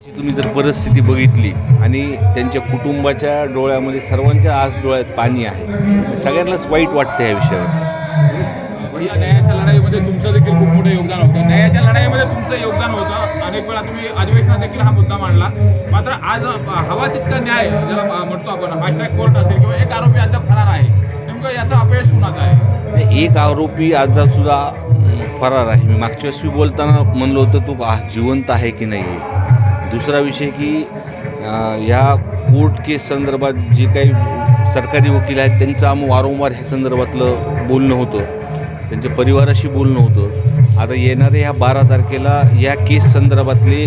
तुम्ही जर परिस्थिती बघितली आणि त्यांच्या कुटुंबाच्या डोळ्यामध्ये सर्वांच्या आज डोळ्यात पाणी आहे, सगळ्यांनाच वाईट वाटतं या विषयावर. या न्यायाच्या लढाईमध्ये तुमचं देखील खूप मोठं योगदान होतं. न्यायाच्या लढाईमध्ये तुमचं योगदान होतं. अनेक वेळा तुम्ही अधिवेशनात देखील हा मुद्दा मांडला. मात्र आज हवा तितका न्याय ज्याला म्हणतो आपण, फास्ट ट्रॅक कोर्ट असेल किंवा एक आरोपी अद्याप फरार आहे, नेमकं याचं अपयश कुणाचं आहे? एक आरोपी आज सुद्धा फरार आहे. मी मागच्या वेळेस बोलताना म्हणलो होतं तो जिवंत आहे की नाही आहे. दुसरा विषय की ह्या कोर्ट केस संदर्भात जे काही सरकारी वकील आहेत त्यांचं वारंवार ह्या संदर्भातलं बोलणं होतं, त्यांच्या परिवाराशी बोलणं होतं. आता येणाऱ्या ह्या 12 तारखेला या केस संदर्भातले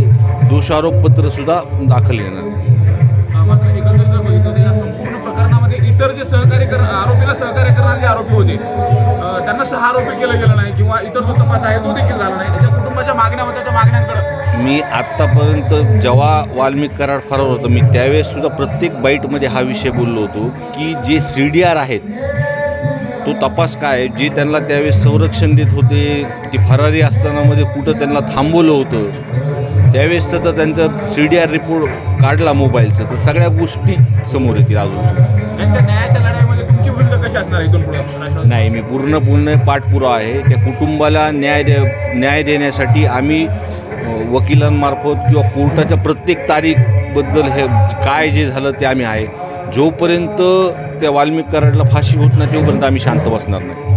दोषारोपपत्रसुद्धा दाखल येणार. मात्र एकंदरीत जर बघितलं तर या संपूर्ण प्रकरणामध्ये इतर जे आरोपीला सहकार्य करणारे जे आरोपी होते, त्यांना सहारोपी केलं गेलं नाही किंवा इतर जो तपास आहे तो देखील झाला नाही. त्याच्या कुटुंबाच्या मागण्या होत्या, त्या मागण्यांकडे मी आत्तापर्यंत जेव्हा वाल्मिक कराड फरार होतं, मी त्यावेळेससुद्धा प्रत्येक बाईटमध्ये हा विषय बोललो होतो की जे CDR आहेत तो तपास काय, जे त्यांना त्यावेळेस संरक्षण देत होते, ती फरारी असतानामध्ये कुठं त्यांना थांबवलं होतं, त्यावेळेसचं तर त्यांचं CDR रिपोर्ट काढला मोबाईलचं, तर सगळ्या गोष्टी समोर येतील. अजून त्यांच्या न्यायाच्या लढाईमध्ये तुमची भूमिका कशी असणार इथून पुढे? नाही, मी पूर्ण पाठपुरावा आहे. त्या कुटुंबाला न्याय देण्यासाठी आम्ही वकिलांमार्फत किंवा कोर्टाच्या प्रत्येक तारीखबद्दल हे काय जे झालं ते आम्ही आहे. जोपर्यंत त्या वाल्मिक कराडला फाशी होत नाही तोपर्यंत आम्ही शांत बसणार नाही.